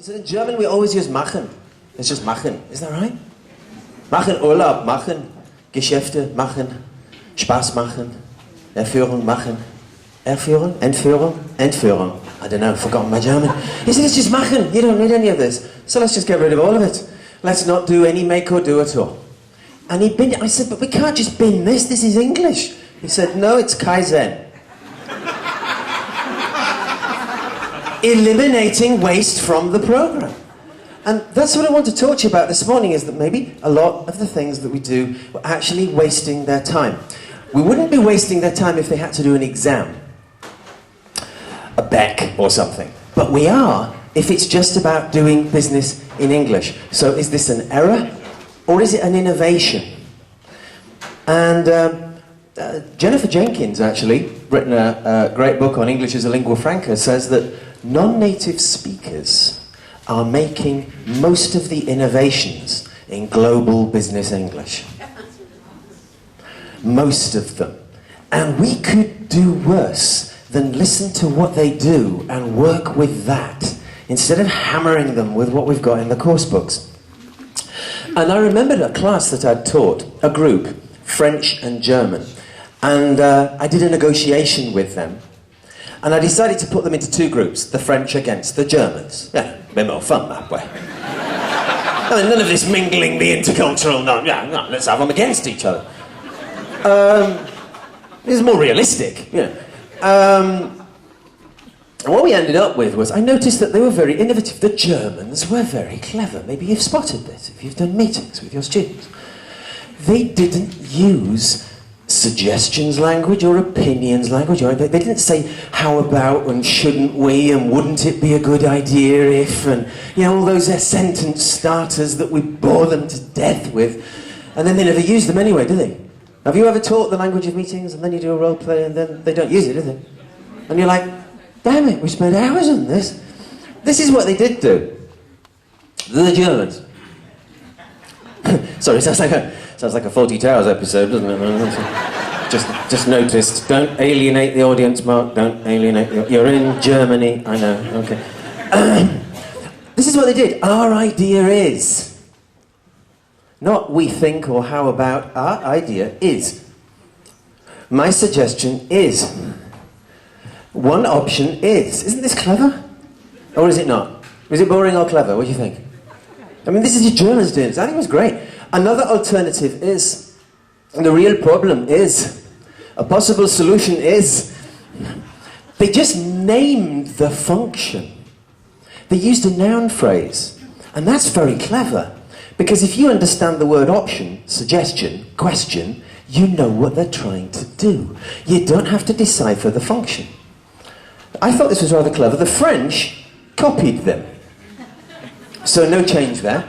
So in German we always use machen. It's just machen. Is that right? Machen, Urlaub machen, Geschäfte machen, Spaß machen, Erführung machen. Erführung? Entführung? Entführung. I don't know, I've forgotten my German. He said, it's just machen. You don't need any of this. So let's just get rid of all of it. Let's not do any make or do at all. And he binned it. I said, but we can't just bin this. This is English. He said, no, it's Kaizen. Eliminating waste from the program. And that's what I want to talk to you about this morning, is that maybe a lot of the things that we do are actually wasting their time. We wouldn't be wasting their time if they had to do an exam, a BEC or something. But we are if it's just about doing business in English. So is this an error or is it an innovation? And Jennifer Jenkins, actually, written a great book on English as a lingua franca, says that non-native speakers are making most of the innovations in global business English. Most of them. And we could do worse than listen to what they do and work with that, instead of hammering them with what we've got in the course books. And I remembered a class that I'd taught, a group, French and German, and I did a negotiation with them. And I decided to put them into two groups, the French against the Germans. Yeah, a bit more fun that way. I mean, none of this mingling, the intercultural, no, let's have them against each other. This is more realistic, you know. And what we ended up with was, I noticed that they were very innovative. The Germans were very clever. Maybe you've spotted this if you've done meetings with your students. They didn't use suggestions language or opinions language. Or they didn't say, how about and shouldn't we and wouldn't it be a good idea if, and you know, all those sentence starters that we bore them to death with. And then they never use them anyway, do they? Have you ever taught the language of meetings and then you do a role play and then they don't use it, do they? And you're like, damn it, we spent hours on this. This is what they did do. The Germans. Sorry, sounds like a 40 Towers episode, doesn't it? Just noticed. Don't alienate the audience, Mark. Don't alienate the... You're in Germany. I know. Okay. This is what they did. Our idea is... Not we think or how about. Our idea is. My suggestion is. One option is. Isn't this clever? Or is it not? Is it boring or clever? What do you think? I mean, this is your Germans doing this. I think it was great. Another alternative is, and the real problem is, a possible solution is, they just named the function. They used a noun phrase. And that's very clever. Because if you understand the word option, suggestion, question, you know what they're trying to do. You don't have to decipher the function. I thought this was rather clever. The French copied them. So no change there.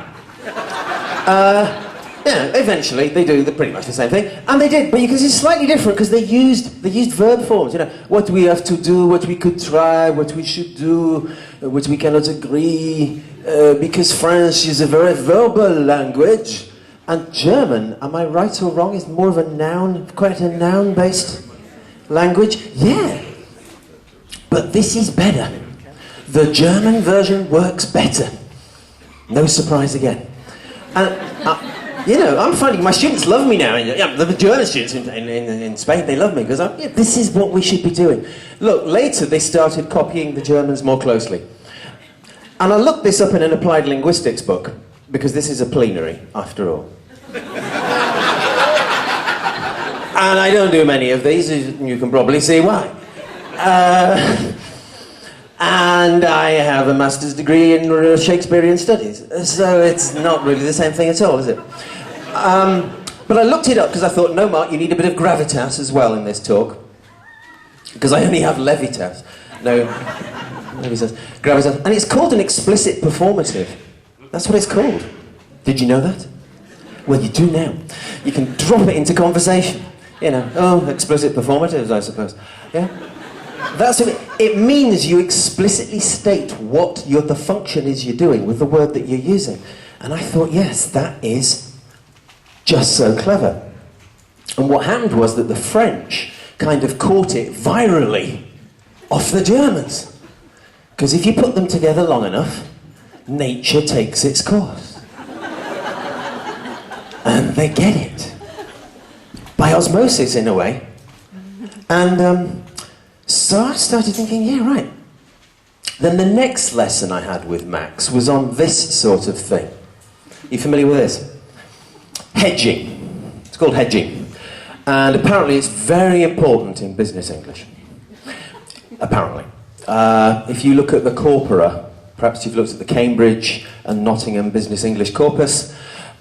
Yeah, eventually they do pretty much the same thing. And they did, but you can see it's slightly different because they used verb forms. You know, what we have to do, what we could try, what we should do, what we cannot agree, because French is a very verbal language. And German, am I right or wrong, is more of a noun, quite a noun-based language? Yeah. But this is better. The German version works better. No surprise again. And, you know, I'm finding my students love me now. Yeah, the German students in Spain, they love me because this is what we should be doing. Look, later they started copying the Germans more closely. And I looked this up in an applied linguistics book because this is a plenary, after all. And I don't do many of these, you can probably see why. And I have a master's degree in Shakespearean studies, so it's not really the same thing at all, is it? But I looked it up because I thought, no, Mark, you need a bit of gravitas as well in this talk. Because I only have levitas. No, nobody says gravitas. And it's called an explicit performative. That's what it's called. Did you know that? Well, you do now. You can drop it into conversation. You know, oh, explicit performatives, I suppose. Yeah? That's what it means. You explicitly state what the function is you're doing with the word that you're using. And I thought, yes, that is just so clever. And what happened was that the French kind of caught it virally off the Germans. Because if you put them together long enough, nature takes its course. And they get it. By osmosis, in a way. And so I started thinking, yeah, right. Then the next lesson I had with Max was on this sort of thing. Are you familiar with this? Hedging. It's called hedging. And apparently it's very important in business English. Apparently. If you look at the corpora, perhaps you've looked at the Cambridge and Nottingham Business English corpus,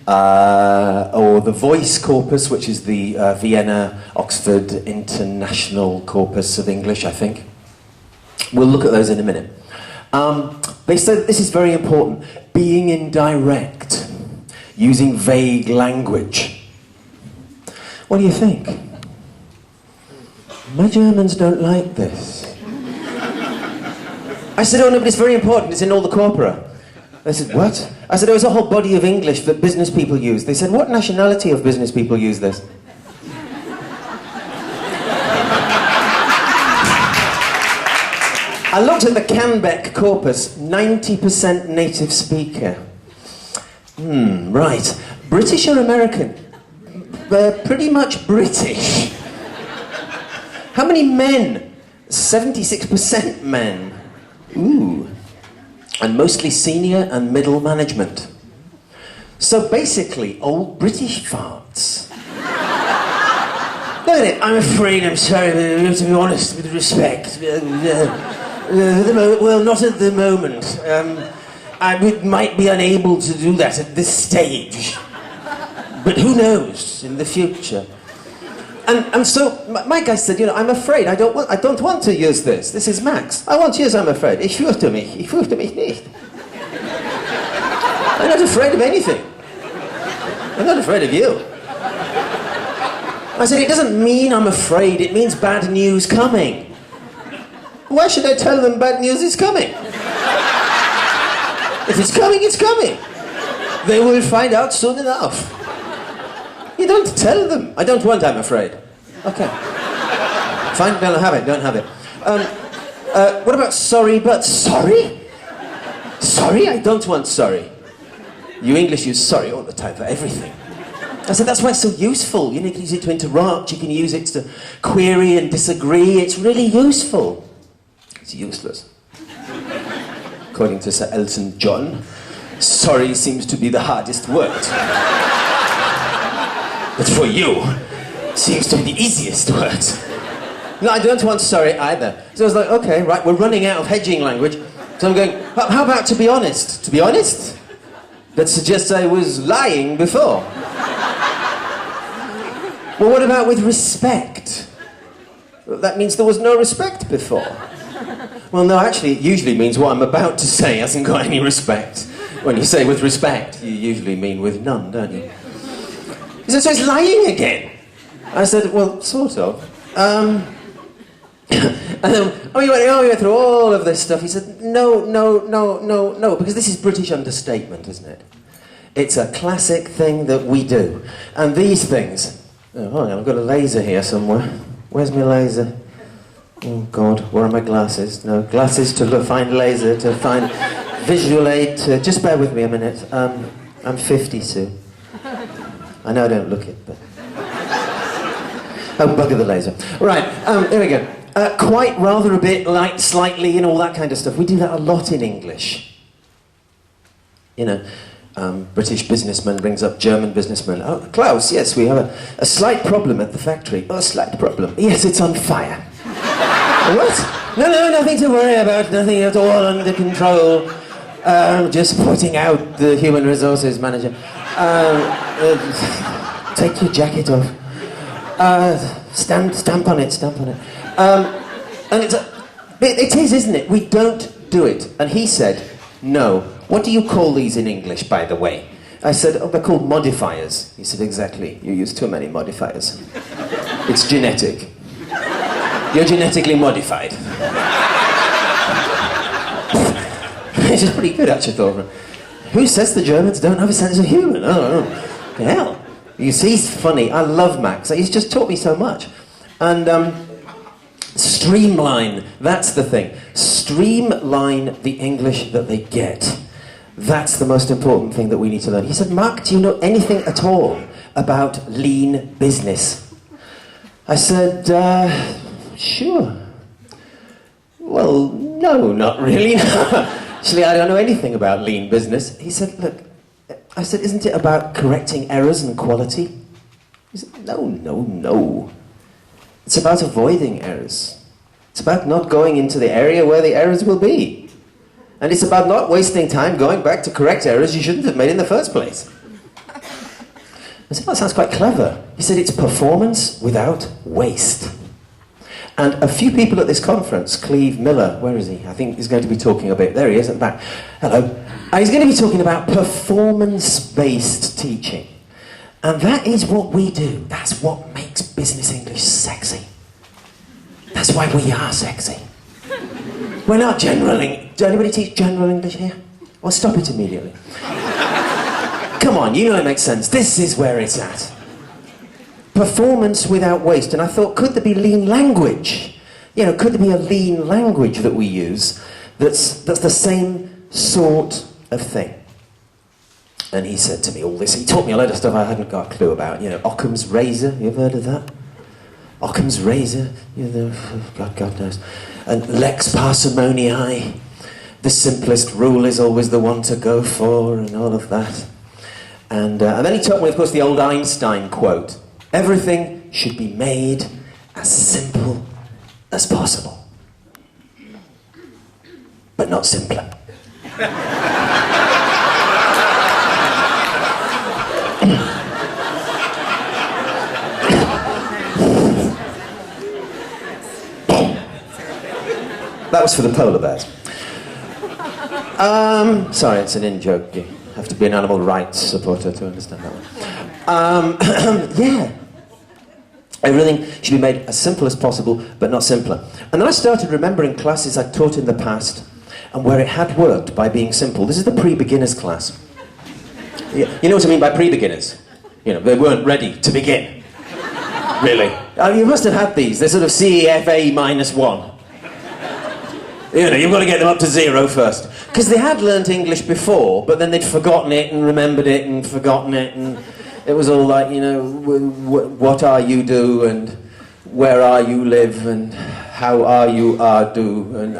or the Voice corpus, which is the Vienna, Oxford International Corpus of English, I think. We'll look at those in a minute. They said this is very important. Being indirect, using vague language. What do you think? My Germans don't like this. I said, oh no, but it's very important, it's in all the corpora. They said, what? I said, oh, it's a whole body of English that business people use. They said, what nationality of business people use this? I looked at the Canbeck corpus, 90% native speaker. Right. British or American? Pretty much British. How many men? 76% men. Ooh. And mostly senior and middle management. So basically, old British farts. Look at it, I'm afraid, I'm sorry, to be honest, with respect. Well, not at the moment. I might be unable to do that at this stage. But who knows, in the future. And so, my guy said, you know, I'm afraid, I don't want to use this. This is Max. I won't use I'm afraid. Ich fürchte mich nicht. I'm not afraid of anything. I'm not afraid of you. I said, it doesn't mean I'm afraid, it means bad news coming. Why should I tell them bad news is coming? If it's coming, it's coming. They will find out soon enough. You don't tell them. I don't want, I'm afraid. Okay. Fine, don't have it, don't have it. What about sorry, but sorry? Sorry? I don't want sorry. You English use sorry all the time for everything. I said, that's why it's so useful. You can use it to interrupt, you can use it to query and disagree. It's really useful. It's useless. According to Sir Elton John, sorry seems to be the hardest word. But for you, it seems to be the easiest word. No, I don't want sorry either. So I was like, okay, right, we're running out of hedging language. So I'm going, how about to be honest? To be honest? That suggests I was lying before. Well, what about with respect? Well, that means there was no respect before. Well, no, actually, it usually means what I'm about to say hasn't got any respect. When you say with respect, you usually mean with none, don't you? He said, so it's lying again. I said, well, sort of. And then, we went through all of this stuff. He said, no, because this is British understatement, isn't it? It's a classic thing that we do. And these things... Oh, I've got a laser here somewhere. Where's my laser? Oh, God, where are my glasses? No, glasses to find laser, to find visual aid. Just bear with me a minute. I'm 50, Sue. I know I don't look it, but... Oh, bugger the laser. Right, here we go. Quite, rather, a bit, like, slightly, and all that kind of stuff. We do that a lot in English. You know, British businessman brings up German businessman. Oh, Klaus, yes, we have a slight problem at the factory. Oh, a slight problem. Yes, it's on fire. What? No, nothing to worry about. Nothing at all under control. Just putting out the human resources manager. Take your jacket off. Stamp on it. And it is, isn't it? We don't do it. And he said, no. What do you call these in English, by the way? I said, oh, they're called modifiers. He said, exactly. You use too many modifiers. It's genetic. You're genetically modified. Which is pretty good, actually, thought. Who says the Germans don't have a sense of humour? Oh, hell. You see, he's funny. I love Max. He's just taught me so much. And streamline, that's the thing. Streamline the English that they get. That's the most important thing that we need to learn. He said, Mark, do you know anything at all about lean business? I said, sure. Well, no, not really. Actually, I don't know anything about lean business. He said, look, I said, isn't it about correcting errors and quality? He said, no. It's about avoiding errors. It's about not going into the area where the errors will be. And it's about not wasting time going back to correct errors you shouldn't have made in the first place. I said, that sounds quite clever. He said, it's performance without waste. And a few people at this conference, Cleve Miller, where is he? I think he's going to be talking a bit. There he is at the back. Hello. He's going to be talking about performance-based teaching. And that is what we do. That's what makes business English sexy. That's why we are sexy. We're not general English. Does anybody teach general English here? Well, stop it immediately. Come on, you know it makes sense. This is where it's at. Performance without waste. And I thought, could there be lean language? You know, could there be a lean language that we use that's the same sort of thing? And he said to me all this. He taught me a load of stuff I hadn't got a clue about. You know, Occam's razor. You ever heard of that? Occam's razor. You know, God knows. And lex parsimoniae. The simplest rule is always the one to go for, and all of that. And then he taught me, of course, the old Einstein quote. Everything should be made as simple as possible. But not simpler. That was for the polar bears. Sorry, it's an in-joke. You have to be an animal rights supporter to understand that one. Yeah. Everything should be made as simple as possible, but not simpler. And then I started remembering classes I'd taught in the past, and where it had worked by being simple. This is the pre-beginners class. You know what I mean by pre-beginners? You know, they weren't ready to begin. Really. You must have had these. They're sort of CEFA -1. You know, you've got to get them up to 0 first. Because they had learnt English before, but then they'd forgotten it and remembered it and forgotten it, and it was all like, you know, what are you do, and where are you live, and how are you do, and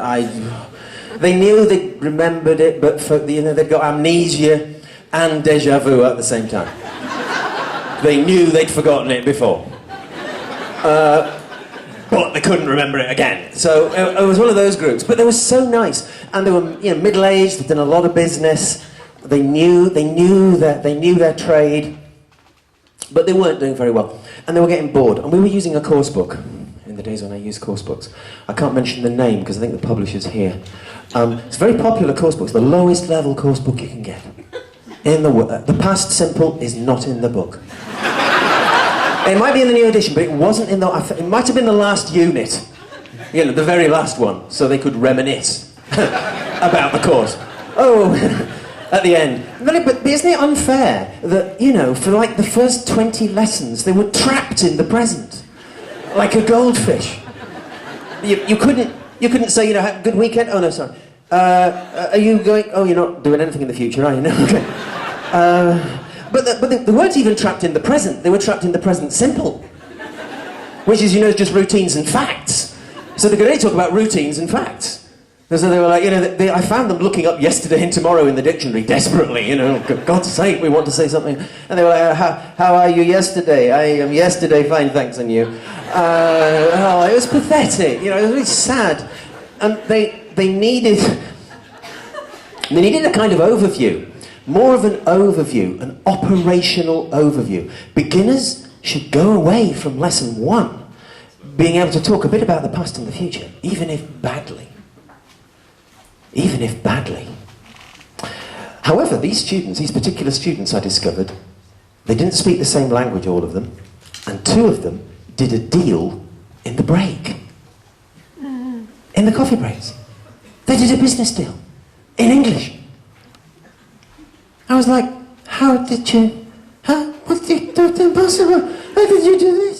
they knew they remembered it, but you know, they'd got amnesia and déjà vu at the same time. They knew they'd forgotten it before. But they couldn't remember it again. So it was one of those groups. But they were so nice, and they were, you know, middle-aged. They'd done a lot of business. They knew their trade, but they weren't doing very well, and they were getting bored. And we were using a course book in the days when I used course books. I can't mention the name because I think the publisher's here. It's a very popular course book. It's the lowest level course book you can get in the world. The past simple is not in the book. It might be in the new edition, but it wasn't in the... It might have been the last unit. You know, the very last one, so they could reminisce about the course. Oh, at the end. But isn't it unfair that, you know, for like the first 20 lessons, they were trapped in the present, like a goldfish. You couldn't say, you know, have a good weekend. Oh no, sorry. Are you going? Oh, you're not doing anything in the future, are you? No. Okay. But they weren't even trapped in the present. They were trapped in the present simple, which is, you know, just routines and facts. So they could only talk about routines and facts. So they were like, you know, I found them looking up yesterday and tomorrow in the dictionary desperately, you know, for God's sake, we want to say something. And they were like, how are you yesterday? I am yesterday fine, thanks, and you? Oh, it was pathetic, you know, it was really sad. And they needed a kind of overview. More of an overview, an operational overview. Beginners should go away from lesson 1 being able to talk a bit about the past and the future, even if badly. Even if badly. However, these particular students I discovered, they didn't speak the same language, all of them, and 2 of them did a deal in the break. In the coffee breaks. They did a business deal. In English. I was like, how did you... What's impossible? How did you do this?